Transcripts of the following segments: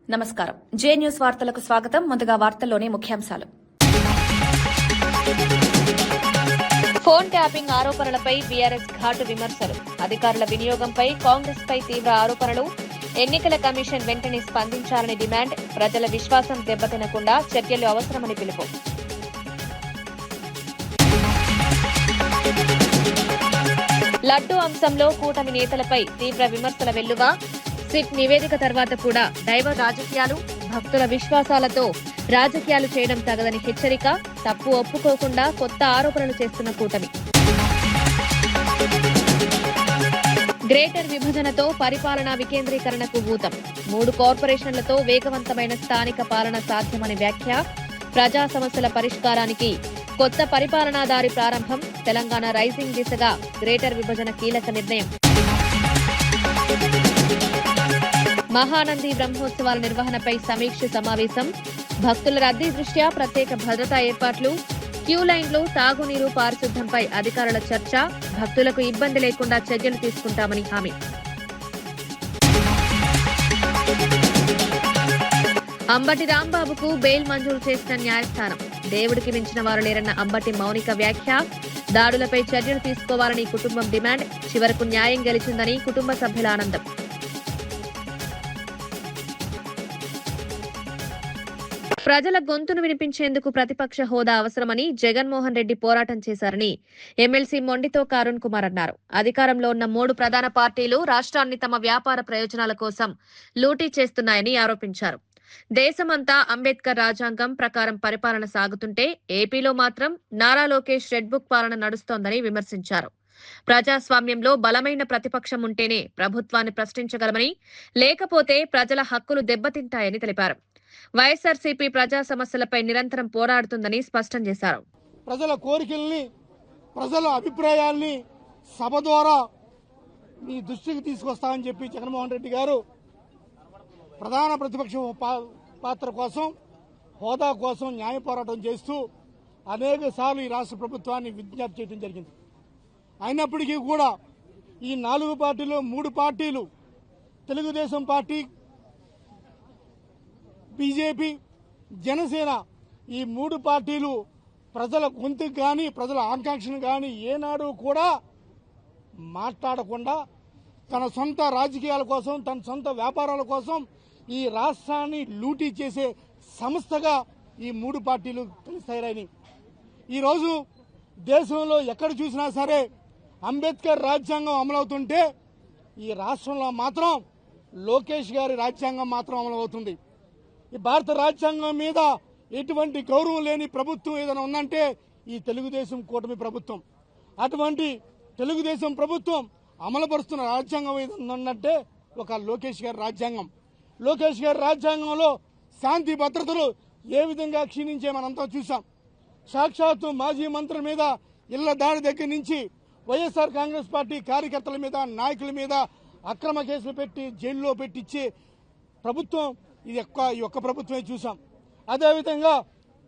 నమస్కారం. జే న్యూస్ వార్తలకు స్వాగతం. ముందుగా వార్తల్లోని ముఖ్యాంశాలు. ఫోన్ ట్యాపింగ్ ఆరోపణలపై బీఆర్ఎస్ ఘాటు విమర్శలు. అధికారుల వినియోగంపై కాంగ్రెస్ పై తీవ్ర ఆరోపణలు. ఎన్నికల కమిషన్ వెంటనే స్పందించాలని డిమాండ్. ప్రజల విశ్వాసం దెబ్బతినకుండా చర్యలు అవసరమని పిలుపు. లడ్డూ అంశంలో కూటమి నేతలపై తీవ్ర విమర్శల వెల్లువ. సిట్ నివేదిక తర్వాత కూడా దైవ రాజకీయాలు, భక్తుల విశ్వాసాలతో రాజకీయాలు చేయడం తగదని హెచ్చరిక. తప్పు ఒప్పుకోకుండా కొత్త ఆరోపణలు చేస్తున్న కూటమి. గ్రేటర్ విభజనతో పరిపాలనా వికేంద్రీకరణకు ఊతం. 3 కార్పొరేషన్లతో వేగవంతమైన స్థానిక పాలన సాధ్యమని వ్యాఖ్య. ప్రజా సమస్యల పరిష్కారానికి కొత్త పరిపాలనాదారి ప్రారంభం. తెలంగాణ రైజింగ్ దిశగా గ్రేటర్ విభజన కీలక నిర్ణయం. మహానంది బ్రహ్మోత్సవాల నిర్వహణపై సమీక్ష సమావేశం. భక్తుల రద్దీ దృష్ట్యా ప్రత్యేక భద్రతా ఏర్పాట్లు. క్యూ లైన్లు, తాగునీరు, పారిశుద్ధ్యంపై అధికారుల చర్చ. భక్తులకు ఇబ్బంది లేకుండా చర్యలు తీసుకుంటామని హామీ. అంబటి రాంబాబుకు బెయిల్ మంజూరు చేసిన న్యాయస్థానం. దేవుడికి మించిన వారు లేరన్న అంబటి మౌనిక వ్యాఖ్య. దాడులపై చర్యలు తీసుకోవాలని కుటుంబం డిమాండ్. చివరకు న్యాయం గెలిచిందని కుటుంబ సభ్యుల ఆనందం. ప్రజల గొంతును వినిపించేందుకు ప్రతిపక్ష హోదా అవసరమని జగన్మోహన్ రెడ్డి పోరాటం చేశారని ఎమ్మెల్సీ మొండితో అరుణ్ కుమార్ అన్నారు. అధికారంలో ఉన్న 3 ప్రధాన పార్టీలు రాష్ట్రాన్ని తమ వ్యాపార ప్రయోజనాల కోసం లూటీ చేస్తున్నాయని ఆరోపించారు. దేశమంతా అంబేద్కర్ రాజ్యాంగం ప్రకారం పరిపాలన సాగుతుంటే ఏపీలో మాత్రం నారా లోకేష్ రెడ్ బుక్ పాలన నడుస్తోందని విమర్శించారు. ప్రజాస్వామ్యంలో బలమైన ప్రతిపక్షం ఉంటేనే ప్రభుత్వాన్ని ప్రశ్నించగలమని, లేకపోతే ప్రజల హక్కులు దెబ్బతింటాయని తెలిపారు. వైఎస్ఆర్సీపీ ప్రజా సమస్యలపై నిరంతరం పోరాడుతుందని స్పష్టం చేశారు. ప్రజల కోరికల్ని, ప్రజల అభిప్రాయాల్ని సభ ద్వారా మీ దృష్టికి తీసుకొస్తామని చెప్పి జగన్మోహన్ రెడ్డి గారు ప్రధాన ప్రతిపక్ష పాత్ర కోసం, హోదా కోసం న్యాయ పోరాటం చేస్తూ అనేక సార్లు ఈ రాష్ట్ర ప్రభుత్వాన్ని విజ్ఞప్తి చేయడం జరిగింది. అయినప్పటికీ కూడా ఈ 4 పార్టీలు, 3 పార్టీలు, తెలుగుదేశం పార్టీ, బీజేపీ, జనసేన, ఈ 3 పార్టీలు ప్రజల గొంతుకు కానీ, ప్రజల ఆకాంక్షను కానీ ఏనాడు కూడా మాట్లాడకుండా తన సొంత రాజకీయాల కోసం, తన సొంత వ్యాపారాల కోసం ఈ రాష్ట్రాన్ని లూటీ చేసే సంస్థగా ఈ 3 పార్టీలు తయారైనవి. ఈరోజు దేశంలో ఎక్కడ చూసినా సరే అంబేద్కర్ రాజ్యాంగం అమలవుతుంటే ఈ రాష్ట్రంలో మాత్రం లోకేష్ గారి రాజ్యాంగం మాత్రం అమలవుతుంది. ఈ భారత రాజ్యాంగం మీద ఎటువంటి గౌరవం లేని ప్రభుత్వం ఏదైనా ఉందంటే ఈ తెలుగుదేశం కూటమి ప్రభుత్వం. అటువంటి తెలుగుదేశం ప్రభుత్వం అమలుపరుస్తున్న రాజ్యాంగం ఏదైనా ఉందంటే ఒక లోకేష్ గారి రాజ్యాంగం. లోకేష్ గారి రాజ్యాంగంలో శాంతి భద్రతలు ఏ విధంగా క్షీణించే మనంతా చూసాం. సాక్షాత్తు మాజీ మంత్రుల మీద ఇళ్ల దాడి దగ్గర నుంచి వైఎస్ఆర్ కాంగ్రెస్ పార్టీ కార్యకర్తల మీద, నాయకుల మీద అక్రమ కేసులు పెట్టి జైల్లో పెట్టించే ప్రభుత్వం ఈ ఒక్క ప్రభుత్వమే చూసాం. అదేవిధంగా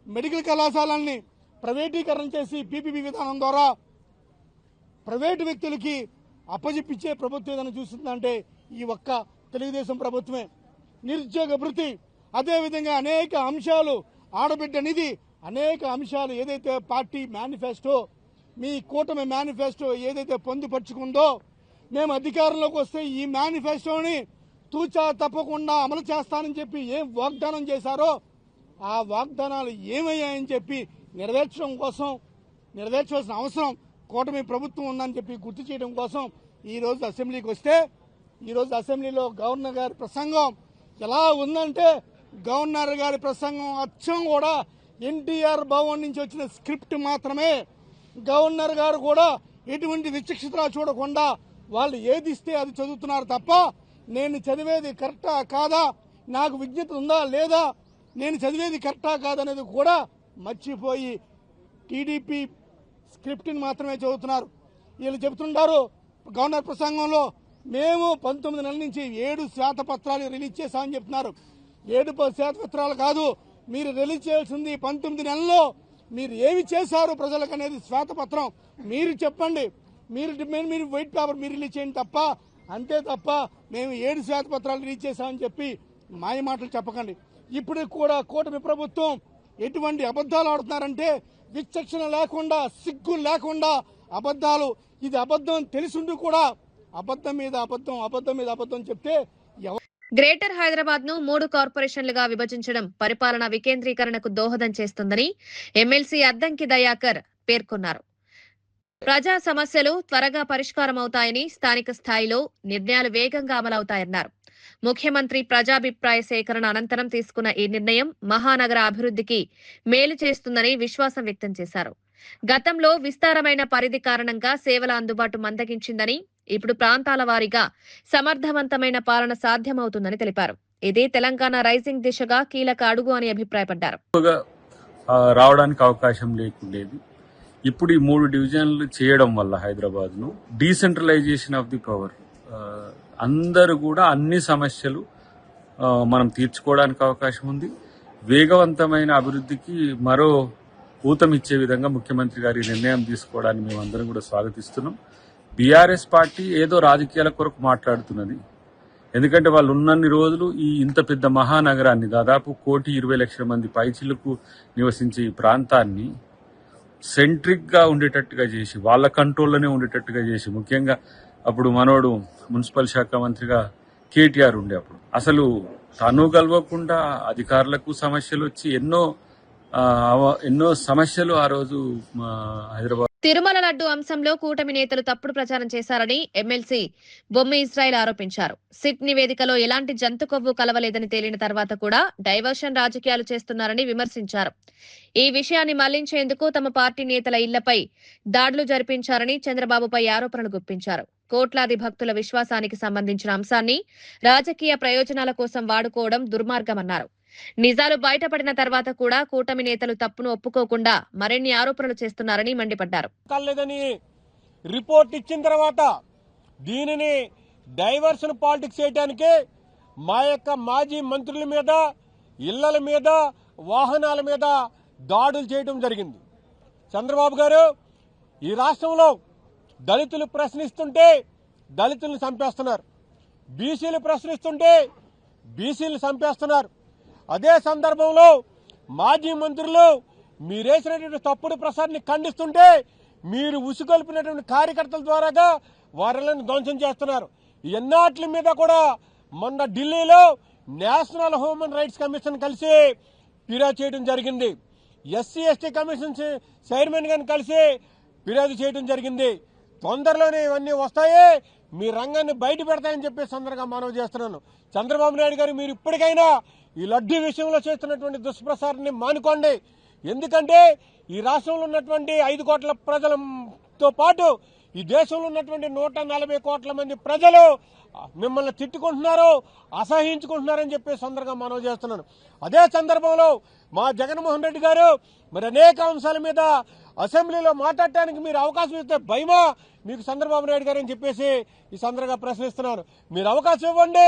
మెడికల్ కళాశాలల్ని ప్రైవేటీకరణ చేసి పీపీపీ విధానం ద్వారా ప్రైవేటు వ్యక్తులకి అప్పజెప్పించే ప్రభుత్వం ఏదైనా చూస్తుందంటే ఈ ఒక్క తెలుగుదేశం ప్రభుత్వమే. నిరుద్యోగ భృతి, అదేవిధంగా అనేక అంశాలు, ఆడబిడ్డ నిధి, అనేక అంశాలు ఏదైతే పార్టీ మేనిఫెస్టో, మీ కూటమి మేనిఫెస్టో ఏదైతే పొందుపరుచుకుందో, మేము అధికారంలోకి వస్తే ఈ మేనిఫెస్టోని తూచా తప్పకుండా అమలు చేస్తానని చెప్పి ఏం వాగ్దానం చేశారో ఆ వాగ్దానాలు ఏమయ్యాయని చెప్పి నెరవేర్చవలసిన అవసరం కూటమి ప్రభుత్వం ఉందని చెప్పి గుర్తు చేయడం కోసం ఈరోజు అసెంబ్లీకి వస్తే, ఈరోజు అసెంబ్లీలో గవర్నర్ గారి ప్రసంగం ఎలా ఉందంటే, గవర్నర్ గారి ప్రసంగం అచ్చం కూడా ఎన్టీఆర్ భవన్ నుంచి వచ్చిన స్క్రిప్ట్ మాత్రమే. గవర్నర్ గారు కూడా ఎటువంటి విచక్షణ చూడకుండా వాళ్ళు ఏది ఇస్తే అది చదువుతున్నారు తప్ప నేను చదివేది కరెక్టా కాదా, నాకు విజ్ఞత ఉందా లేదా, నేను చదివేది కరెక్టా కాదనేది కూడా మర్చిపోయి టీడీపీ స్క్రిప్ట్ని మాత్రమే చదువుతున్నారు. వీళ్ళు చెబుతుంటారు గవర్నర్ ప్రసంగంలో, మేము 19 నెలల నుంచి 7 శ్వేతపత్రాలు రిలీజ్ చేశామని చెప్తున్నారు. 7 శ్వేతపత్రాలు కాదు, మీరు రిలీజ్ చేయాల్సింది 19 నెలల్లో మీరు ఏమి చేశారు ప్రజలకు అనేది శ్వేతపత్రం మీరు చెప్పండి. మీరు వైట్ పేపర్ మీరు రిలీజ్ చేయండి తప్ప, అంతే తప్ప మేము 7 శ్వేతపత్రాలు రిలీజ్ చేశామని చెప్పి మాయ మాటలు చెప్పకండి. ఇప్పుడు కూడా కూటమి ప్రభుత్వం ఎటువంటి అబద్దాలు ఆడుతున్నారంటే విచక్షణ లేకుండా, సిగ్గు లేకుండా అబద్దాలు. ఇది అబద్దం తెలిసిండు కూడా అబద్దం మీద అబద్దం, అబద్దం మీద అబద్దం చెప్తే గ్రేటర్ హైదరాబాద్ ను 3 కార్పొరేషన్లుగా విభజించడం పరిపాలన వికేంద్రీకరణకు దోహదం చేస్తుందని ఎమ్మెల్సీ అద్దంకి దయాకర్ పేర్కొన్నారు. ప్రజా సమస్యలు త్వరగా పరిష్కారమవుతాయని, స్థానిక స్థాయిలో నిర్ణయాలు వేగంగా అమలవుతాయన్నారు. ముఖ్యమంత్రి ప్రజాభిప్రాయ సేకరణ అనంతరం తీసుకున్న ఈ నిర్ణయం మహానగర అభివృద్ధికి మేలు చేస్తుందని విశ్వాసం వ్యక్తం చేశారు. గతంలో విస్తారమైన పరిధి కారణంగా సేవల అందుబాటు మందగించిందని, ఇప్పుడు ప్రాంతాల వారీగా సమర్థవంతమైన పాలన సాధ్యమవుతుందని తెలిపారు. ఇది తెలంగాణ రైజింగ్ దిశగా కీలక అడుగు అని అభిప్రాయపడ్డారు. రావడానికి అవకాశం లేకుండేది. ఇప్పుడు ఈ 3 డివిజన్లు చేయడం వల్ల హైదరాబాద్ ను డీసెంట్రలైజేషన్ ఆఫ్ ది పవర్, అందరూ కూడా అన్ని సమస్యలు మనం తీర్చుకోవడానికి అవకాశం ఉంది. వేగవంతమైన అభివృద్ధికి మరో ఊతమిచ్చే విధంగా ముఖ్యమంత్రి గారి నిర్ణయం తీసుకోవడాన్ని మేమందరం కూడా స్వాగతిస్తున్నాం. బీఆర్ఎస్ పార్టీ ఏదో రాజకీయాల కొరకు మాట్లాడుతున్నది. ఎందుకంటే వాళ్ళు ఉన్నన్ని రోజులు ఈ ఇంత పెద్ద మహానగరాన్ని, దాదాపు 1,20,00,000 మంది పైచిలకు నివసించే ఈ ప్రాంతాన్ని సెంట్రిక్ గా ఉండేటట్టుగా చేసి, వాళ్ళ కంట్రోల్లోనే ఉండేటట్టుగా చేసి, ముఖ్యంగా అప్పుడు మనోడు మున్సిపల్ శాఖ మంత్రిగా కేటీఆర్ ఉండే, అప్పుడు అసలు తను కలవకుండా అధికారులకు సమస్యలు వచ్చి ఎన్నో సమస్యలు ఆ రోజు హైదరాబాద్. తిరుమల లడ్డు అంశంలో కూటమి నేతలు తప్పుడు ప్రచారం చేశారని ఎమ్మెల్సీ బొమ్మి ఇజ్రాయెల్ ఆరోపించారు. సిట్ నివేదికలో ఎలాంటి జంతు కొవ్వు కలవలేదని తేలిన తర్వాత కూడా డైవర్షన్ రాజకీయాలు చేస్తున్నారని విమర్శించారు. ఈ విషయాన్ని మళ్లించేందుకు తమ పార్టీ నేతల ఇళ్లపై దాడులు జరిపించారని చంద్రబాబుపై ఆరోపణలు గుప్పించారు. కోట్లాది భక్తుల విశ్వాసానికి సంబంధించిన అంశాన్ని రాజకీయ ప్రయోజనాల కోసం వాడుకోవడం దుర్మార్గమన్నారు. నిజాలు బయటపడిన తర్వాత కూడా కూటమి నేతలు తప్పును ఒప్పుకోకుండా మరిన్ని ఆరోపణలు చేస్తున్నారని మండిపడ్డారు. రిపోర్ట్ ఇచ్చిన తర్వాత దీనిని డైవర్షన్ పాలిటిక్స్ చేయడానికి మా యొక్క మాజీ మంత్రుల మీద, ఇళ్ల మీద, వాహనాల మీద దాడులు చేయడం జరిగింది. చంద్రబాబు గారు ఈ రాష్ట్రంలో దళితులు ప్రశ్నిస్తుంటే దళితులను చంపేస్తున్నారు, బీసీలు ప్రశ్నిస్తుంటే బీసీలు చంపేస్తున్నారు. అదే సందర్భంలో మాజీ మంత్రులు మీరేసినటువంటి తప్పుడు ప్రసారాన్ని ఖండిస్తుంటే మీరు ఉసుగొల్పినటువంటి కార్యకర్తల ద్వారాగా వారిని ధ్వంసం చేస్తున్నారు. ఎన్నాట్ల మీద కూడా మొన్న ఢిల్లీలో నేషనల్ హ్యూమన్ రైట్స్ కమిషన్ కలిసి ఫిర్యాదు చేయడం జరిగింది. ఎస్సీ ఎస్టీ కమిషన్ చైర్మన్ గారిని కలిసి ఫిర్యాదు చేయడం జరిగింది. తొందరలోనే ఇవన్నీ వస్తాయి, మీ రంగాన్ని బయట పెడతాయని చెప్పి సందర్భంగా మనవి చేస్తున్నాను. చంద్రబాబు నాయుడు గారు మీరు ఇప్పటికైనా ఈ లడ్డూ విషయంలో చేస్తున్నటువంటి దుష్ప్రచారాన్ని మానుకోండి. ఎందుకంటే ఈ రాష్ట్రంలో ఉన్నటువంటి 5 కోట్ల ప్రజలతో పాటు ఈ దేశంలో ఉన్నటువంటి 140 కోట్ల మంది ప్రజలు మిమ్మల్ని తిట్టుకుంటున్నారు, అసహించుకుంటున్నారని చెప్పి సందర్భంగా మనవి చేస్తున్నాను. అదే సందర్భంలో మా జగన్మోహన్ రెడ్డి గారు మరి అనేక అంశాల మీద అసెంబ్లీలో మాట్లాడటానికి మీరు అవకాశం ఇస్తే భయమా మీకు చంద్రబాబు నాయుడు గారు అని చెప్పేసి ఈ సందర్భంగా ప్రశ్నిస్తున్నాను. మీరు అవకాశం ఇవ్వండి,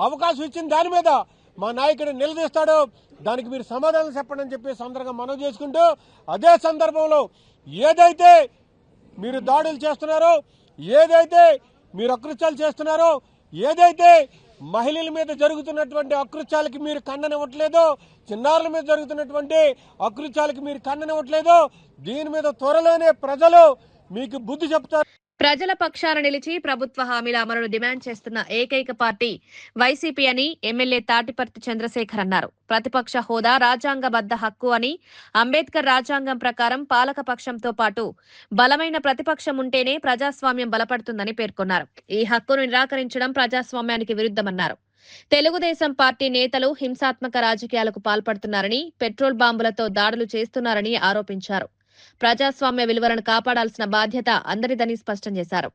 అవకాశం ఇచ్చిన దాని మీద మా నాయకుడు నిలదీస్తాడు, దానికి మీరు సమాధానం చెప్పండి అని చెప్పి సందర్భంగా మనవి చేసుకుంటూ, అదే సందర్భంలో ఏదైతే మీరు దాడులు చేస్తున్నారో, ఏదైతే మీరు అకృత్యాలు చేస్తున్నారో, ఏదైతే మహిళల మీద జరుగుతున్నటువంటి అకృత్యాలకి మీరు ఖండనివ్వట్లేదో, చిన్నారుల మీద జరుగుతున్నటువంటి అకృత్యాలకి మీరు ఖండనివ్వట్లేదో, దీని మీద త్వరలోనే ప్రజలు మీకు బుద్ధి చెప్తారు. ప్రజల పక్షాన నిలిచి ప్రభుత్వ హామీల అమలును డిమాండ్ చేస్తున్న ఏకైక పార్టీ వైసీపీ అని ఎమ్మెల్యే తాటిపర్తి చంద్రశేఖర్ అన్నారు. ప్రతిపక్ష హోదా రాజ్యాంగబద్ధ హక్కు అని, అంబేద్కర్ రాజ్యాంగం ప్రకారం పాలక పక్షంతో పాటు బలమైన ప్రతిపక్షం ఉంటేనే ప్రజాస్వామ్యం బలపడుతుందని పేర్కొన్నారు. ఈ హక్కును నిరాకరించడం ప్రజాస్వామ్యానికి విరుద్ధమన్నారు. తెలుగుదేశం పార్టీ నేతలు హింసాత్మక రాజకీయాలకు పాల్పడుతున్నారని, పెట్రోల్ బాంబులతో దాడులు చేస్తున్నారని ఆరోపించారు. ప్రజాస్వామ్య విలువలను కాపాడాల్సిన బాధ్యత అందరిదని స్పష్టం చేశారు.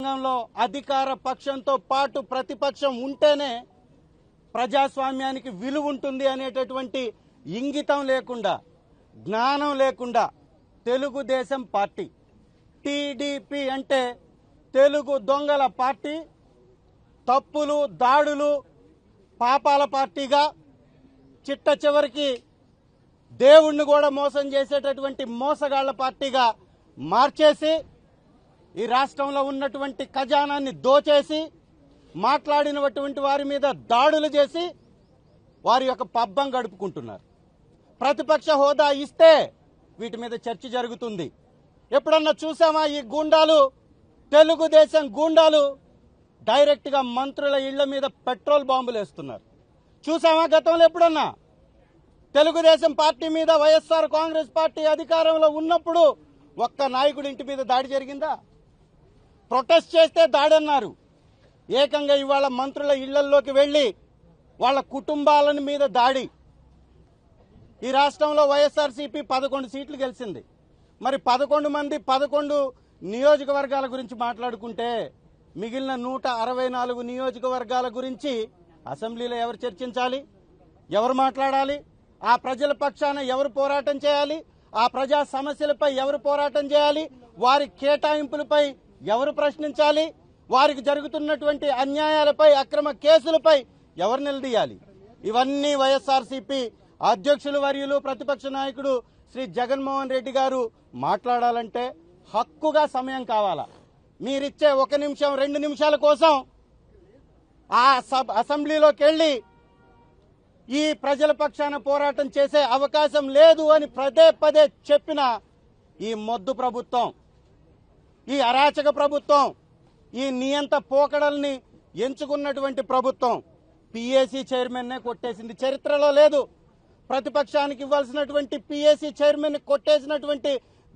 అధికార పక్షంతో పాటు ప్రతిపక్షం ఉంటేనే ప్రజాస్వామ్యానికి విలువ ఉంటుంది అనేటటువంటి ఇంగితం లేకుండా, జ్ఞానం లేకుండా తెలుగుదేశం పార్టీ, టీడీపీ అంటే తెలుగు దొంగల పార్టీ, తప్పులు దాడులు పాపాల పార్టీగా, చిట్ట చివరికి దేవుణ్ణి కూడా మోసం చేసేటటువంటి మోసగాళ్ల పార్టీగా మార్చేసి ఈ రాష్ట్రంలో ఉన్నటువంటి ఖజానాన్ని దోచేసి, మాట్లాడినటువంటి వారి మీద దాడులు చేసి వారి యొక్క పబ్బం గడుపుకుంటున్నారు. ప్రతిపక్ష హోదా ఇస్తే వీటి మీద చర్చ జరుగుతుంది. ఎప్పుడన్నా చూసామా ఈ గూండాలు, తెలుగుదేశం గూండాలు డైరెక్ట్గా మంత్రుల ఇళ్ల మీద పెట్రోల్ బాంబులు వేస్తున్నారు? చూసామా గతంలో ఎప్పుడన్నా? తెలుగుదేశం పార్టీ మీద వైఎస్ఆర్ కాంగ్రెస్ పార్టీ అధికారంలో ఉన్నప్పుడు ఒక్క నాయకుడి ఇంటి మీద దాడి జరిగిందా? ప్రొటెస్ట్ చేస్తే దాడి అన్నారు. ఏకంగా ఇవాళ మంత్రుల ఇళ్లలోకి వెళ్లి వాళ్ళ కుటుంబాల మీద దాడి. ఈ రాష్ట్రంలో వైఎస్ఆర్సీపీ 11 సీట్లు గెలిచింది. మరి 11 మంది 11 నియోజకవర్గాల గురించి మాట్లాడుకుంటే మిగిలిన 164 నియోజకవర్గాల గురించి అసెంబ్లీలో ఎవరు చర్చించాలి? ఎవరు మాట్లాడాలి? ఆ ప్రజల పక్షాన ఎవరు పోరాటం చేయాలి? ఆ ప్రజా సమస్యలపై ఎవరు పోరాటం చేయాలి? వారి కేటాయింపులపై ఎవరు ప్రశ్నించాలి? వారికి జరుగుతున్నటువంటి అన్యాయాలపై, అక్రమ కేసులపై ఎవరు నిలదీయాలి? ఇవన్నీ వైఎస్ఆర్సీపీ అధ్యక్షులు వర్యులు ప్రతిపక్ష నాయకుడు శ్రీ జగన్మోహన్ రెడ్డి గారు మాట్లాడాలంటే హక్కుగా సమయం కావాలా? మీరిచ్చే 1 నిమిషం 2 నిమిషాల కోసం ఆ అసెంబ్లీలోకి వెళ్లి ఈ ప్రజల పక్షాన పోరాటం చేసే అవకాశం లేదు అని పదే పదే చెప్పిన ఈ మొద్దు ప్రభుత్వం, ఈ అరాచక ప్రభుత్వం, ఈ నియంత పోకడల్ని ఎంచుకున్నటువంటి ప్రభుత్వం పిఏసీ చైర్మన్నే కొట్టేసింది. చరిత్రలో లేదు. ప్రతిపక్షానికి ఇవ్వాల్సినటువంటి పిఏసీ చైర్మన్ కొట్టేసినటువంటి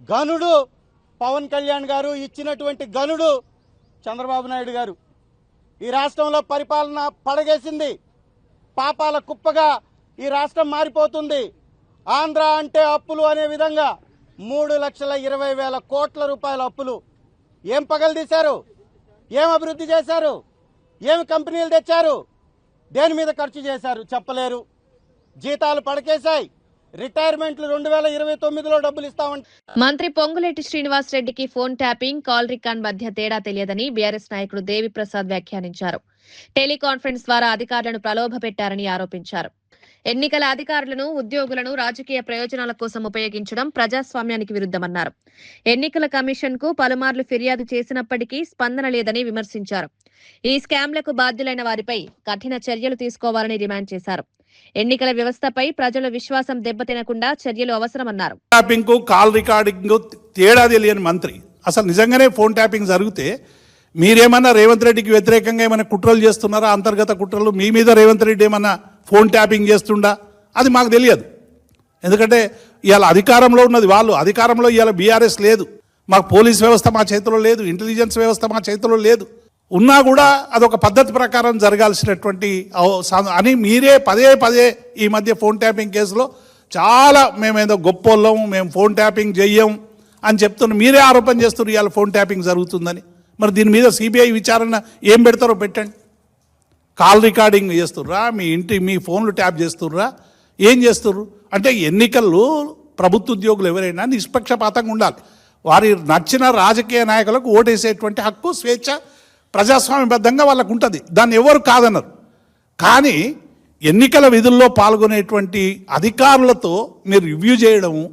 గనుడు పవన్ కళ్యాణ్ గారు, ఇచ్చినటువంటి గనుడు చంద్రబాబు నాయుడు గారు. ఈ రాష్ట్రంలో పరిపాలన పడగేసింది. పాపాల కుప్పగా ఈ రాష్ట్రం మారిపోతుంది. ఆంధ్ర అంటే అప్పులు అనే విధంగా 3,20,000 కోట్ల రూపాయల అప్పులు. ఏం పగలదీశారు? ఏం అభివృద్ధి చేశారు? ఏమి కంపెనీలు తెచ్చారు? దేని మీద ఖర్చు చేశారు? చెప్పలేరు. జీతాలు పడకేశాయి. రిటైర్మెంట్లు 2029లో డబ్బులు ఇస్తామంటే మంత్రి పొంగులేటి శ్రీనివాస్ రెడ్డికి ఫోన్ ట్యాపింగ్, కాల్ రికార్డ్ మధ్య తేడా తెలియదని బీఆర్ఎస్ నాయకుడు దేవిప్రసాద్ వ్యాఖ్యానించారు. టెలికాన్ఫరెన్స్ ద్వారా అధికారులను ప్రలోభపెట్టారని ఆరోపించారు. ఎన్నికల అధికారులను, ఉద్యోగులను రాజకీయ ప్రయోజనాల కోసం ఉపయోగించడం ప్రజాస్వామ్యానికి విరుద్ధమన్నారు. ఎన్నికల కమిషన్ కు పలుమార్లు ఫిర్యాదు చేసినప్పటికీ స్పందన లేదని విమర్శించారు. ఈ స్కామ్లకు బాధ్యులైన వారిపై కఠిన చర్యలు తీసుకోవాలని డిమాండ్ చేశారు. ఎన్నికల వ్యవస్థపై ప్రజల విశ్వాసం దెబ్బతినకుండా చర్యలు అవసరమన్నారు. ట్యాపింగ్ కాల్ రికార్డింగ్ తేడా తెలియని మంత్రి అసలు నిజంగానే ఫోన్ ట్యాపింగ్ జరిగితే మీరేమన్నా రేవంత్ రెడ్డికి వ్యతిరేకంగా ఏమైనా కుట్రలు చేస్తున్నారా? అంతర్గత కుట్రలు మీ మీద రేవంత్ రెడ్డి ఏమన్నా ఫోన్ ట్యాపింగ్ చేస్తుండా? అది మాకు తెలియదు. ఎందుకంటే ఇవాళ అధికారంలో ఉన్నది వాళ్ళు. అధికారంలో ఇవాళ బీఆర్ఎస్ లేదు. మాకు పోలీస్ వ్యవస్థ మా చేతిలో లేదు, ఇంటెలిజెన్స్ వ్యవస్థ మా చేతిలో లేదు. ఉన్నా కూడా అదొక పద్ధతి ప్రకారం జరగాల్సినటువంటి అని మీరే పదే పదే ఈ మధ్య ఫోన్ ట్యాపింగ్ కేసులో చాలా మేమేదో గొప్పోళ్ళం, మేము ఫోన్ ట్యాపింగ్ చెయ్యం అని చెప్తున్నారు. మీరే ఆరోపణ చేస్తున్నారు ఇవాళ ఫోన్ ట్యాపింగ్ జరుగుతుందని. మరి దీని మీద సిబిఐ విచారణ ఏం పెడతారో పెట్టండి. Call recording చేస్తుర్రా? మీ ఫోన్లు ట్యాప్ చేస్తుర్రా? ఏం చేస్తుర్రు? అంటే ఎన్నికల్లో ప్రభుత్వ ఉద్యోగులు ఎవరైనా నిష్పక్షపాతంగా ఉండాలి. వారి నచ్చిన రాజకీయ నాయకులకు ఓటేసేటువంటి హక్కు, స్వేచ్ఛ ప్రజాస్వామ్యబద్ధంగా వాళ్ళకు ఉంటుంది. దాన్ని ఎవరు కాదన్నారు. కానీ ఎన్నికల విధుల్లో పాల్గొనేటువంటి అధికారులతో మీరు రివ్యూ చేయడము,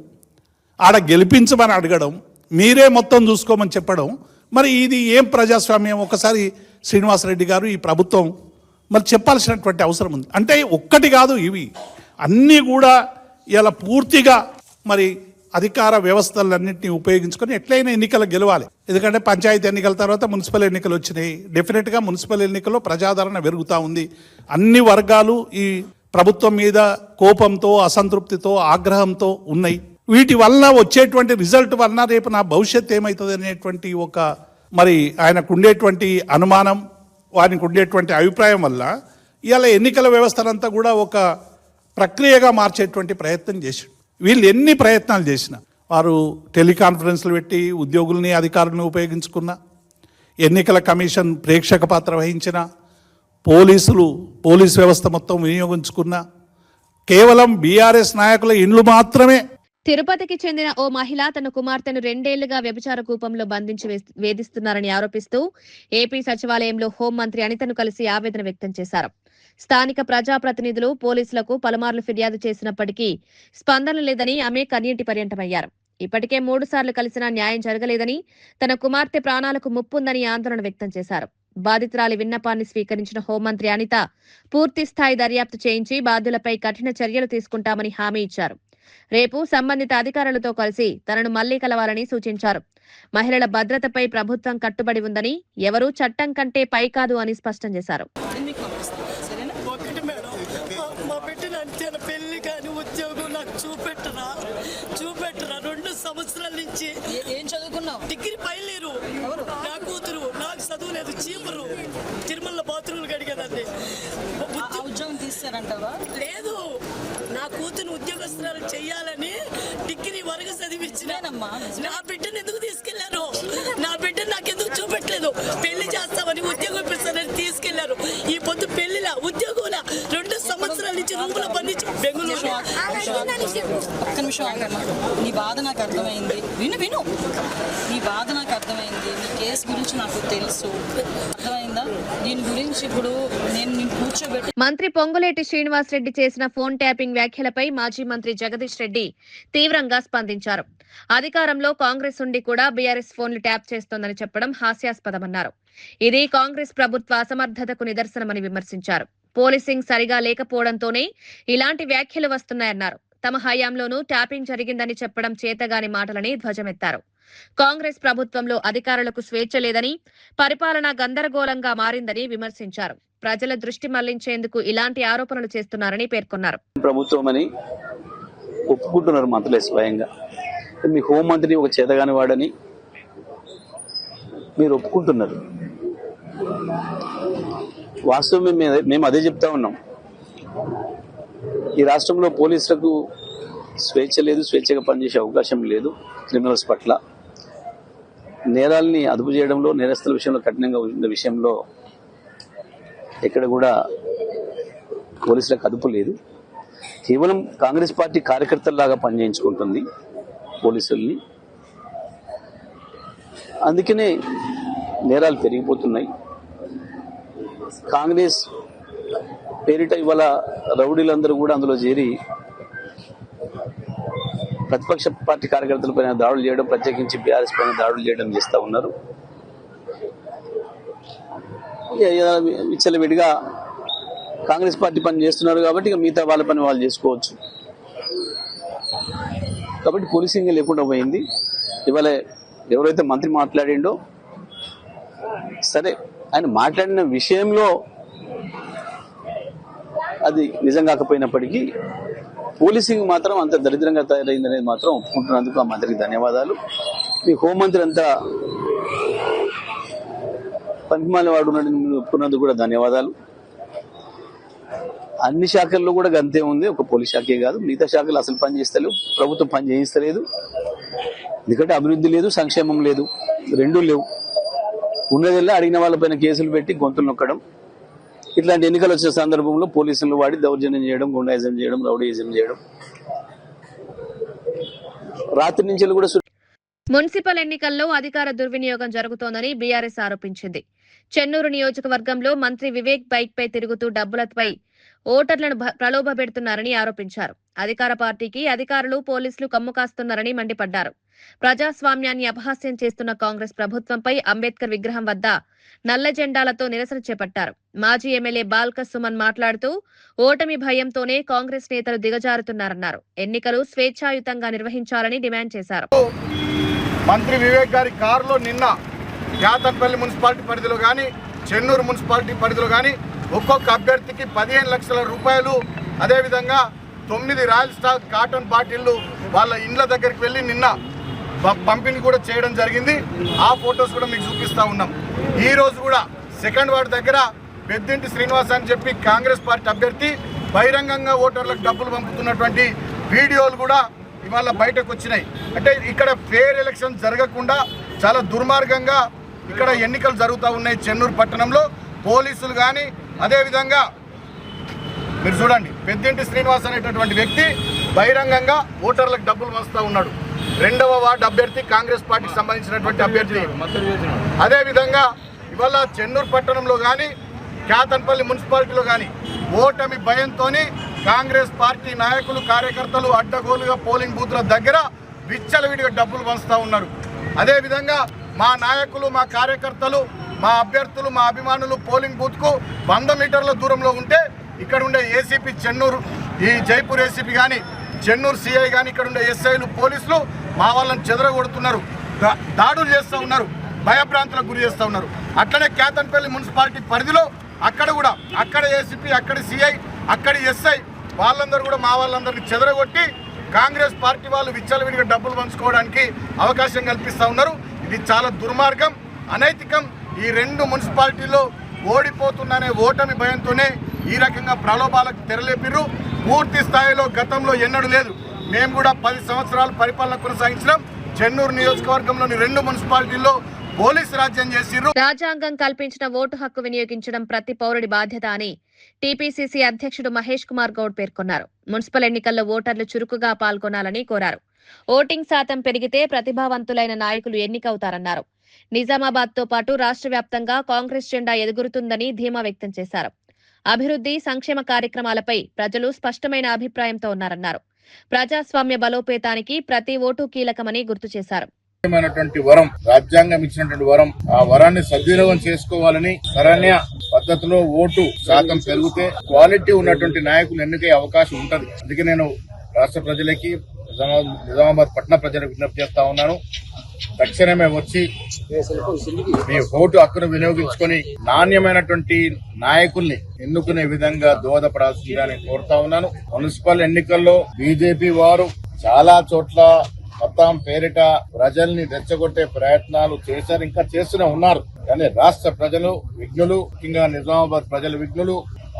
ఆడ గెలిపించమని అడగడం, మీరే మొత్తం చూసుకోమని చెప్పడం, మరి ఇది ఏం ప్రజాస్వామ్యం? ఒకసారి శ్రీనివాసరెడ్డి గారు, ఈ ప్రభుత్వం మరి చెప్పాల్సినటువంటి అవసరం ఉంది. అంటే ఒక్కటి కాదు, ఇవి అన్నీ కూడా ఇలా పూర్తిగా మరి అధికార వ్యవస్థలన్నింటినీ ఉపయోగించుకొని ఎట్లయినా ఎన్నికలు గెలవాలి. ఎందుకంటే పంచాయతీ ఎన్నికల తర్వాత మున్సిపల్ ఎన్నికలు వచ్చినాయి. డెఫినెట్గా మున్సిపల్ ఎన్నికల్లో ప్రజాదరణ పెరుగుతూ ఉంది. అన్ని వర్గాలు ఈ ప్రభుత్వం మీద కోపంతో, అసంతృప్తితో, ఆగ్రహంతో ఉన్నాయి. వీటి వల్ల వచ్చేటువంటి రిజల్ట్ వలన రేపు నా భవిష్యత్తు ఏమవుతుంది అనేటువంటి ఒక మరి ఆయనకు ఉండేటువంటి అనుమానం, వారికి ఉండేటువంటి అభిప్రాయం వల్ల ఇవాళ ఎన్నికల వ్యవస్థనంతా కూడా ఒక ప్రక్రియగా మార్చేటువంటి ప్రయత్నం చేశాడు. వీళ్ళు ఎన్ని ప్రయత్నాలు చేసినా, వారు టెలికాన్ఫరెన్స్లు పెట్టి ఉద్యోగుల్ని, అధికారులను ఉపయోగించుకున్న, ఎన్నికల కమిషన్ ప్రేక్షక పాత్ర వహించిన, పోలీస్ వ్యవస్థ మొత్తం వినియోగించుకున్న, కేవలం బీఆర్ఎస్ నాయకుల ఇండ్లు మాత్రమే. తిరుపతికి చెందిన ఓ మహిళ తన కుమార్తెను 2 ఏళ్లుగా వ్యభిచార కూపంలో బంధించి వేధిస్తున్నారని ఆరోపిస్తూ ఏపీ సచివాలయంలో హోంమంత్రి అనితను కలిసి ఆవేదన వ్యక్తం చేశారు. స్థానిక ప్రజాప్రతినిధులు, పోలీసులకు పలుమార్లు ఫిర్యాదు చేసినప్పటికీ స్పందన లేదని ఆమె కన్నీటి పర్యంతమయ్యారు. ఇప్పటికే 3 సార్లు కలిసినా న్యాయం జరగలేదని, తన కుమార్తె ప్రాణాలకు ముప్పుందని ఆందోళన వ్యక్తం చేశారు. బాధితురాలి విన్నపాన్ని స్వీకరించిన హోంమంత్రి అనిత పూర్తి స్థాయి దర్యాప్తు చేయించి బాధ్యులపై కఠిన చర్యలు తీసుకుంటామని హామీ ఇచ్చారు. రేపు సంబంధిత అధికారులతో కలిసి తనను మళ్లీ కలవాలని సూచించారు. మహిళల భద్రతపై ప్రభుత్వం కట్టుబడి ఉందని, ఎవరూ చట్టం కంటే పై కాదు అని స్పష్టం చేశారు. మా బిడ్డను అంతేనా పెళ్లి కానీ ఉద్యోగం నాకు చూపెట్టరా 2 సంవత్సరాల నుంచి ఏం చదువుకున్నావు? డిగ్రీ పైలేరు నా కూతురు, నాకు చదువు లేదు, చీమరు తిరుమల బాత్రూమ్లు కడిగేదాన్ని. ఉద్యోగం తీస్తారంటావా? లేదు, నా కూతురు ఉద్యోగస్తురాలు చెయ్యాలని డిగ్రీ వరకు చదివించినానమ్మా. నా బిడ్డను ఎందుకు తీసుకెళ్లారు? నా బిడ్డను నాకెందుకు చూపెట్టలేదు? పెళ్లి చేస్తామని ఉద్యోగం ఇప్పిస్తానని తీసుకెళ్లారు. ఈ పొద్దు పెళ్లిలా ఉద్యోగంలా 2 సంవత్సరాల నుంచి రూముల బంధించి బెంగళూరు. ఒక్క నిమిషం ఆగమ్మా. నీ బాధ నాకు అర్థమైంది. విను నీ బాధ నాకు అర్థమైంది. నీ కేసు గురించి నాకు తెలుసు. అర్థమైందా? దీని గురించి ఇప్పుడు నేను కూర్చోబెట్టి. మంత్రి పొంగులేటి శ్రీనివాసరెడ్డి చేసిన ఫోన్ ట్యాపింగ్ వ్యాఖ్యలపై మాజీ మంత్రి జగదీష్ రెడ్డి తీవ్రంగా స్పందించారు. అధికారంలో కాంగ్రెస్ ఉండి కూడా బీఆర్ఎస్ ఫోన్లు ట్యాప్ చేస్తోందని చెప్పడం హాస్యాస్పదమన్నారు. ఇది కాంగ్రెస్ ప్రభుత్వ అసమర్థతకు నిదర్శనమని విమర్శించారు. పోలీసింగ్ సరిగా లేకపోవడంతోనే ఇలాంటి వ్యాఖ్యలు వస్తున్నాయన్నారు. తమ హయాంలోనూ ట్యాపింగ్ జరిగిందని చెప్పడం చేతగాని మాటలని ధ్వజమెత్తారు. కాంగ్రెస్ ప్రభుత్వంలో అధికారులకు స్వేచ్ఛ లేదని, పరిపాలన గందరగోళంగా మారిందని విమర్శించారు. ప్రజల దృష్టి మళ్లించేందుకు ఇలాంటి ఆరోపణలు చేస్తున్నారని పేర్కొన్నారు. ప్రభుత్వం అని ఒప్పుకుంటున్నారు మంత్రులే స్వయంగా. మీ హోంమంత్రిని ఒక చేతగాని వాడని మీరు ఒప్పుకుంటున్నారు. వాస్తవం మేము అదే చెప్తా ఉన్నాం. ఈ రాష్ట్రంలో పోలీసులకు స్వేచ్ఛ లేదు, స్వేచ్ఛగా పనిచేసే అవకాశం లేదు. క్రిమినల్స్ పట్ల నేరాల్ని అదుపు చేయడంలో, నేరస్తుల విషయంలో కఠినంగా ఉన్న విషయంలో ఎక్కడ కూడా పోలీసులకు అదుపు లేదు. కేవలం కాంగ్రెస్ పార్టీ కార్యకర్తల్లాగా పనిచేయించుకుంటుంది పోలీసుల్ని. అందుకనే నేరాలు పెరిగిపోతున్నాయి. కాంగ్రెస్ పేరిట ఇవాళ రౌడీలందరూ కూడా అందులో చేరి ప్రతిపక్ష పార్టీ కార్యకర్తలపైన దాడులు చేయడం, ప్రత్యేకించి బీఆర్ఎస్ పైన దాడులు చేయడం చేస్తూ ఉన్నారు. విచ్చలవిడిగా కాంగ్రెస్ పార్టీ పని చేస్తున్నారు కాబట్టి ఇక మిగతా వాళ్ళ పని వాళ్ళు చేసుకోవచ్చు. కాబట్టి పోలీసింగ్ లేకుండా పోయింది. ఇవాళ ఎవరైతే మంత్రి మాట్లాడిండో సరే, ఆయన మాట్లాడిన విషయంలో అది నిజం కాకపోయినప్పటికీ పోలీసింగ్ మాత్రం అంత దరిద్రంగా తయారైందనేది మాత్రం ఒప్పుకుంటున్నందుకు ఆ మంత్రికి ధన్యవాదాలు. మీ హోంమంత్రి అంతా పనికిమాల వాడు ఒప్పుకున్నందుకు కూడా ధన్యవాదాలు. అన్ని శాఖల్లో కూడా గంతే ఉంది, ఒక పోలీస్ శాఖే కాదు. మిగతా శాఖలు అసలు పని చేస్తలేవు, ప్రభుత్వం పని చేయిస్తలేదు. ఎందుకంటే అభివృద్ధి లేదు, సంక్షేమం లేదు, రెండూ లేవు. ఉన్నదల్లా అడిగిన వాళ్ళపైన కేసులు పెట్టి గొంతులు నొక్కడం, ఇట్లాంటి ఎన్నికలు వచ్చే సందర్భంలో పోలీసులు వాడి దౌర్జన్యం చేయడం, గుండాయిజం చేయడం, రౌడీయిజం చేయడం. రాత్రి నుంచి కూడా మున్సిపల్ ఎన్నికల్లో అధికార దుర్వినియోగం జరుగుతోందని బీఆర్ఎస్ ఆరోపించింది. చెన్నూరు నియోజకవర్గంలో మంత్రి వివేక్ బైక్ పై తిరుగుతూ డబ్బులపై ఓటర్లను ప్రలోభపెడుతున్నారని ఆరోపించారు. అధికార పార్టీకి అధికారులు, పోలీసులు కమ్ము కాస్తున్నారని మండిపడ్డారు. ప్రజాస్వామ్యాన్ని అపహాస్యం చేస్తున్న కాంగ్రెస్ ప్రభుత్వంపై అంబేద్కర్ విగ్రహం వద్ద నల్ల జెండాలతో నిరసన చేపట్టారు. మాజీ ఎమ్మెల్యే బాల్క సుమన్ మాట్లాడుతూ ఓటమి భయంతోనే కాంగ్రెస్ నేతలు దిగజారుతున్నారన్నారు. ఎన్నికలు స్వేచ్ఛాయుతంగా నిర్వహించాలని డిమాండ్ చేశారు. మంత్రి వివేక్ గారి కారులో నిన్న యాతన్పల్లి మున్సిపాలిటీ పరిధిలో కానీ, చెన్నూరు మున్సిపాలిటీ పరిధిలో కానీ ఒక్కొక్క అభ్యర్థికి 15 లక్షల రూపాయలు, అదేవిధంగా 9 రాయల్ స్టార్ కాటన్ బాటిళ్లు వాళ్ళ ఇండ్ల దగ్గరికి వెళ్ళి నిన్న పంపిణీ కూడా చేయడం జరిగింది. ఆ ఫొటోస్ కూడా మీకు చూపిస్తా ఉన్నాం. ఈ రోజు కూడా 2nd వార్డు దగ్గర పెద్దింటి శ్రీనివాస్ అని చెప్పి కాంగ్రెస్ పార్టీ అభ్యర్థి బహిరంగంగా ఓటర్లకు డబ్బులు పంపుతున్నటువంటి వీడియోలు కూడా ఇవాళ బయటకు వచ్చినాయి. అంటే ఇక్కడ ఫేర్ ఎలక్షన్ జరగకుండా చాలా దుర్మార్గంగా ఇక్కడ ఎన్నికలు జరుగుతూ ఉన్నాయి. చెన్నూరు పట్టణంలో పోలీసులు కానీ, అదేవిధంగా మీరు చూడండి, పెద్దింటి శ్రీనివాస్ అనేటటువంటి వ్యక్తి బహిరంగంగా ఓటర్లకు డబ్బులు వస్తూ ఉన్నాడు. 2వ వార్డు అభ్యర్థి, కాంగ్రెస్ పార్టీకి సంబంధించినటువంటి అభ్యర్థి. అదేవిధంగా ఇవాళ చెన్నూరు పట్టణంలో కానీ, క్యాతన్పల్లి మున్సిపాలిటీలో కానీ ఓటమి భయంతో కాంగ్రెస్ పార్టీ నాయకులు, కార్యకర్తలు అడ్డగోలుగా పోలింగ్ బూత్ల దగ్గర విచ్చలవిడిగా డబ్బులు పంచుతూ ఉన్నారు. అదేవిధంగా మా నాయకులు, మా కార్యకర్తలు మా అభ్యర్థులు మా అభిమానులు పోలింగ్ బూత్కు 100 మీటర్ల దూరంలో ఉంటే ఇక్కడ ఉండే ఏసీపీ చెన్నూరు, ఈ జైపూర్ ఏసీపీ కానీ, చెన్నూరు సిఐ కానీ, ఇక్కడ ఉండే ఎస్ఐలు పోలీసులు మా వాళ్ళని చెదరగొడుతున్నారు, దాడులు చేస్తూ ఉన్నారు, భయభ్రాంతులకు గురి చేస్తూ ఉన్నారు. అట్లనే కేతన్పల్లి మున్సిపాలిటీ పరిధిలో అక్కడ ఏసీపీ, అక్కడ సిఐ, అక్కడ ఎస్ఐ వాళ్ళందరూ కూడా మా వాళ్ళందరినీ చెదరగొట్టి కాంగ్రెస్ పార్టీ వాళ్ళు విచ్చలవిడిగా డబ్బులు పంచుకోవడానికి అవకాశం కల్పిస్తూ ఉన్నారు. ఇది చాలా దుర్మార్గం, అనైతికం. ఈ 2 మున్సిపాలిటీల్లో ఓడిపోతుందనే ఓటమి భయంతోనే ఈ రకంగా ప్రలోభాలకు తెరలేపిర్రు. పూర్తి స్థాయిలో గతంలో ఎన్నడూ లేదు. మేము కూడా 10 సంవత్సరాలు పరిపాలన కొనసాగించినాం. చెన్నూరు నియోజకవర్గంలోని 2 మున్సిపాలిటీల్లో పోలీసు రాజ్యం చేసిర్రు. రాజ్యాంగం కల్పించిన ఓటు హక్కు వినియోగించడం ప్రతి పౌరుడి బాధ్యత అని టీపీసీసీ అధ్యక్షుడు మహేష్ కుమార్ గౌడ్ పేర్కొన్నారు. మున్సిపల్ ఎన్నికల్లో ఓటర్లు చురుకుగా పాల్గొనాలని కోరారు. ఓటింగ్ శాతం పెరిగితే ప్రతిభావంతులైన నాయకులు ఎన్నికవుతారన్నారు. నిజామాబాద్ తో పాటు రాష్ట్ర వ్యాప్తంగా కాంగ్రెస్ జెండా ఎదుగురుతుందని ధీమా వ్యక్తం చేశారు. అభివృద్ధి, సంక్షేమ కార్యక్రమాలపై ప్రజలు స్పష్టమైన అభిప్రాయంతో ఉన్నారన్నారు. ప్రజాస్వామ్య బలోపేతానికి ప్రతి ఓటు కీలకమని గుర్తు చేశారు. వరం, రాజ్యాంగం ఇచ్చినటువంటి వరం, ఆ వరాన్ని సద్వినియోగం చేసుకోవాలని, సరైన పద్ధతిలో ఓటు శాతం పెరిగితే క్వాలిటీ ఉన్నటువంటి నాయకులు ఎన్నికయ్యే అవకాశం ఉంటది. అందుకే నేను రాష్ట్ర ప్రజలకి, నిజామాబాద్ పట్టణ ప్రజలకు విజ్ఞప్తి చేస్తా ఉన్నాను. తక్షణమే వచ్చి మీ ఓటు హక్కును వినియోగించుకొని నాణ్యమైనటువంటి నాయకుల్ని ఎన్నుకునే విధంగా దోహదపడాల్సిందని కోరుతా ఉన్నాను. మున్సిపల్ ఎన్నికల్లో బీజేపీ వారు చాలా చోట్ల మతం పేరిట ప్రజల్ని రెచ్చగొట్టే ప్రయత్నాలు చేశారు, ఇంకా చేస్తూనే ఉన్నారు. కానీ రాష్ట్ర ప్రజలు విఘ్నులు, ముఖ్యంగా నిజామాబాద్ ప్రజల విఘ్నులు,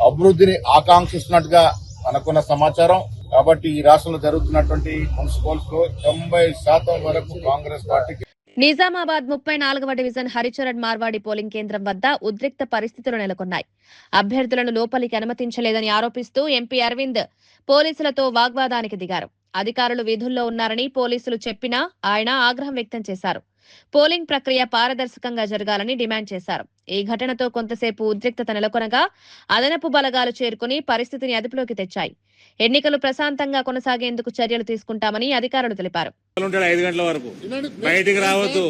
అభివృద్ధిని ఆకాంక్షిస్తున్నట్టుగా మనకున్న సమాచారం. కాబట్టి ఈ రాష్ట్రంలో జరుగుతున్నటువంటి మున్సిపల్స్ లో 90% వరకు కాంగ్రెస్ పార్టీకి. నిజామాబాద్ 34వ డివిజన్ హరిచరణ్ మార్వాడి పోలింగ్ కేంద్రం వద్ద ఉద్రిక్త పరిస్థితులు నెలకొన్నాయి. అభ్యర్థులను లోపలికి అనుమతించలేదని ఆరోపిస్తూ ఎంపీ అరవింద్ పోలీసులతో వాగ్వాదానికి దిగారు. అధికారులు విధుల్లో ఉన్నారని పోలీసులు చెప్పినా ఆయన ఆగ్రహం వ్యక్తం చేశారు. పోలింగ్ ప్రక్రియ పారదర్శకంగా జరగాలని డిమాండ్ చేశారు. ఈ ఘటనతో కొంతసేపు ఉద్రిక్తత నెలకొనగా అదనపు బలగాలు చేరుకుని పరిస్థితిని అదుపులోకి తెచ్చాయి. ఎన్నికలు ప్రశాంతంగా కొనసాగేందుకు చర్యలు తీసుకుంటామని అధికారులు తెలిపారు. 5 గంటల వరకు బయటికి రావద్దు,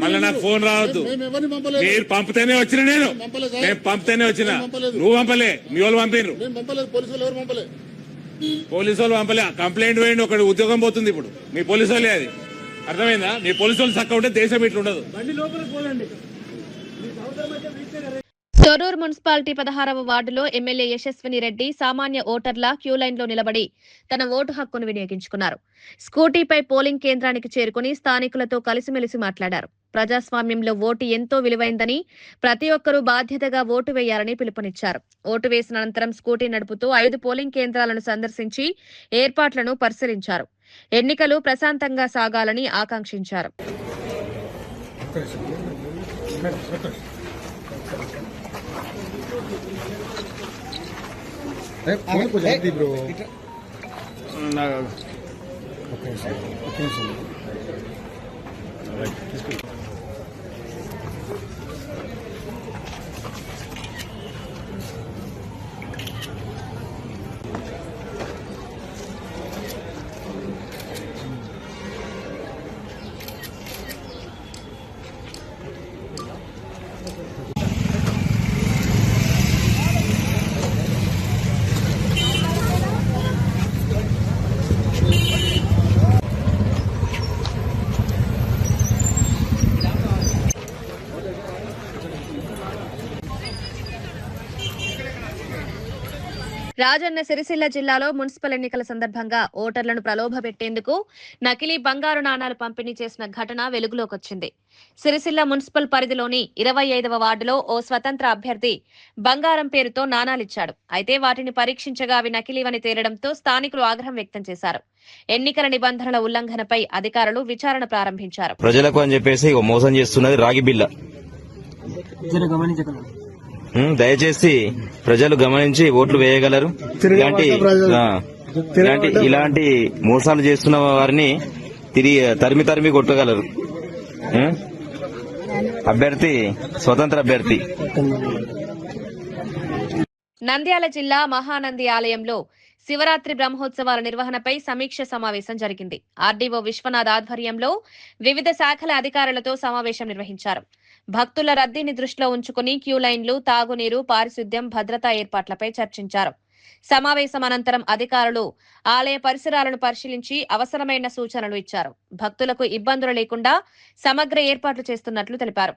మళ్ళీ నాకు ఫోన్ రావద్దు. మీరు పంపితేనే వచ్చిన, నేను పంపితేనే వచ్చిన, నువ్వు పంపలే, మీ వాళ్ళు పంపిరు, పోలీసు వాళ్ళు పంపలే. కంప్లైంట్ వేయండి, ఒకటి ఉద్యోగం పోతుంది. ఇప్పుడు మీ పోలీసు వాళ్ళే, అది అర్థమైందా? మీ పోలీసు వాళ్ళు చక్క ఉంటే దేశం ఇట్లా ఉండదు. తొర్రూరు మున్సిపాలిటీ 16వ వార్డులో ఎమ్మెల్యే యశస్విని రెడ్డి సామాన్య ఓటర్ల క్యూ లైన్ లో నిలబడి తన ఓటు హక్కును వినియోగించుకున్నారు. స్కూటీపై పోలింగ్ కేంద్రానికి చేరుకుని స్థానికులతో కలిసిమెలిసి మాట్లాడారు. ప్రజాస్వామ్యంలో ఓటు ఎంతో విలువైందని, ప్రతి ఒక్కరూ బాధ్యతగా ఓటు వేయాలని పిలుపునిచ్చారు. ఓటు వేసిన అనంతరం స్కూటీ నడుపుతూ 5 పోలింగ్ కేంద్రాలను సందర్శించి ఏర్పాట్లను పరిశీలించారు. ఎన్నికలు ప్రశాంతంగా సాగాలని ఆకాంక్షించారు. రాజన్న సిరిసిల్ల జిల్లాలో మున్సిపల్ ఎన్నికల సందర్భంగా ఓటర్లను ప్రలోభపెట్టేందుకు నకిలీ బంగారు నాణాలు పంపిణీ చేసిన ఘటన వెలుగులోకొచ్చింది. సిరిసిల్ల మున్సిపల్ పరిధిలోని 25వ వార్డులో ఓ స్వతంత్ర అభ్యర్థి బంగారం పేరుతో నాణాలిచ్చాడు. అయితే వాటిని పరీక్షించగా అవి నకిలీవని తేలడంతో స్థానికులు ఆగ్రహం వ్యక్తం చేశారు. ఎన్నికల నిబంధనల ఉల్లంఘనపై అధికారులు విచారణ ప్రారంభించారు. ప్రజలకు అని చెప్పేసి మోసం చేస్తున్నది రాగి బిల్ల. దయచేసి ప్రజలు గమనించి ఓట్లు వేయగలరు. ఇలాంటి మోసాలు చేస్తున్న వారిని తరిమి కొట్టగలరు. అభ్యర్థి స్వతంత్ర అభ్యర్థి. నంద్యాల జిల్లా మహానంది ఆలయంలో శివరాత్రి బ్రహ్మోత్సవాల నిర్వహణపై సమీక్ష సమావేశం జరిగింది. ఆర్డీఓ విశ్వనాథ్ ఆధ్వర్యంలో వివిధ శాఖల అధికారులతో సమావేశం నిర్వహించారు. భక్తుల రద్దీని దృష్టిలో ఉంచుకుని క్యూ లైన్లు, తాగునీరు, పారిశుద్ధ్యం, భద్రతా ఏర్పాట్లపై చర్చించారు. సమావేశం అనంతరం అధికారులు ఆలయ పరిసరాలను పరిశీలించి అవసరమైన సూచనలు ఇచ్చారు. భక్తులకు ఇబ్బందులు లేకుండా సమగ్ర ఏర్పాట్లు చేస్తున్నట్లు తెలిపారు.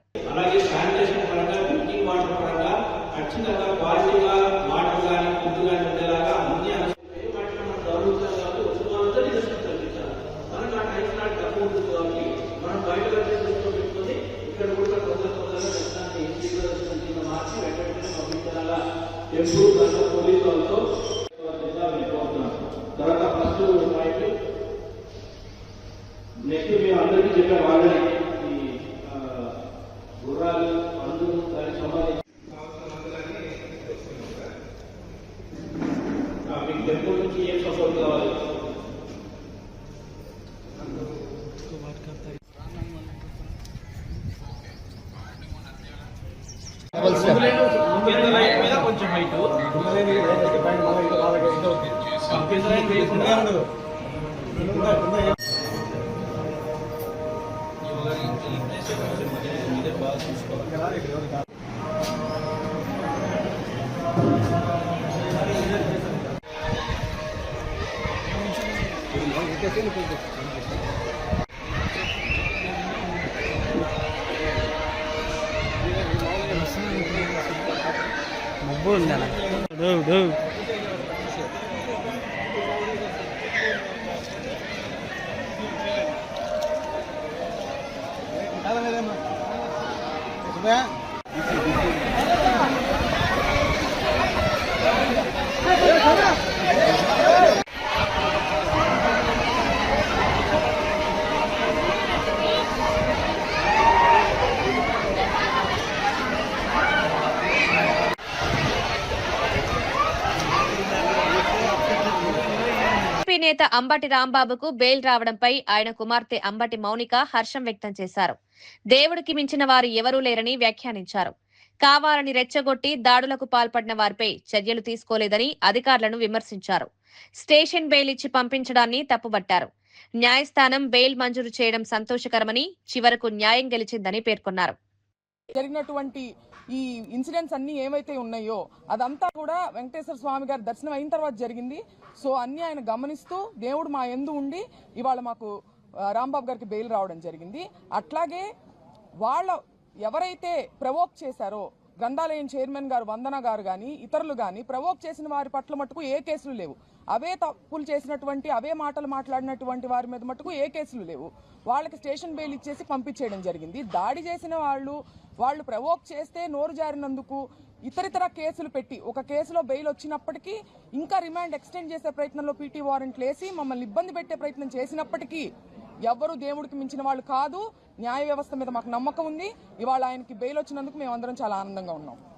నెక్స్ట్ మేము అందరికీ చెప్పాము ఆల్రెడీ ఈ గుర్రాలు అందరూ దానికి సంబంధించి మీకు టెంపుల్ నుంచి ఏం సపోర్ట్ కావాలి? కొంచెం హైట్ ముగ్గు ఉందా? నేత అంబటి రాంబాబుకు బెయిల్ రావడంపై ఆయన కుమార్తె అంబటి మౌనిక హర్షం వ్యక్తం చేశారు. దేవుడికి మించిన వారు ఎవరూ లేరని వ్యాఖ్యానించారు. కావాలని రెచ్చగొట్టి దాడులకు పాల్పడిన వారిపై చర్యలు తీసుకోలేదని అధికారులను విమర్శించారు. స్టేషన్ బెయిల్ ఇచ్చి పంపించడాన్ని తప్పుబట్టారు. న్యాయస్థానం బెయిల్ మంజూరు చేయడం సంతోషకరమని, చివరకు న్యాయం గెలిచిందని పేర్కొన్నారు. జరిగినటువంటి ఈ ఇన్సిడెంట్స్ అన్ని ఏవైతే ఉన్నాయో అదంతా కూడా వెంకటేశ్వర స్వామి గారి దర్శనం అయిన తర్వాత జరిగింది. సో అన్ని ఆయన గమనిస్తూ దేవుడు మా యందు ఉండి ఇవాళ మాకు రాంబాబు గారికి బెయిల్ రావడం జరిగింది. అట్లాగే వాళ్ళ ఎవరైతే ప్రవోక్ చేశారో గ్రంథాలయం చైర్మన్ గారు వందన గారు కానీ ఇతరులు కానీ ప్రవోక్ చేసిన వారి పట్ల మటుకు ఏ కేసులు లేవు. అవే తప్పులు చేసినటువంటి అవే మాటలు మాట్లాడినటువంటి వారి మీద మటుకు ఏ కేసులు లేవు. వాళ్ళకి స్టేషన్ బెయిల్ ఇచ్చేసి పంపించేయడం జరిగింది. దాడి చేసిన వాళ్ళు ప్రవోక్ చేస్తే నోరు జారినందుకు ఇతరితర కేసులు పెట్టి ఒక కేసులో బెయిల్ వచ్చినప్పటికీ ఇంకా రిమాండ్ ఎక్స్టెండ్ చేసే ప్రయత్నంలో పీటీ వారెంట్లు వేసి మమ్మల్ని ఇబ్బంది పెట్టే ప్రయత్నం చేసినప్పటికీ ఎవ్వరూ దేవుడికి మించిన వాళ్ళు కాదు. న్యాయ వ్యవస్థ మీద మాకు నమ్మకం ఉంది. ఇవాళ ఆయనకి బెయిల్ వచ్చినందుకు మేమందరం చాలా ఆనందంగా ఉన్నాం.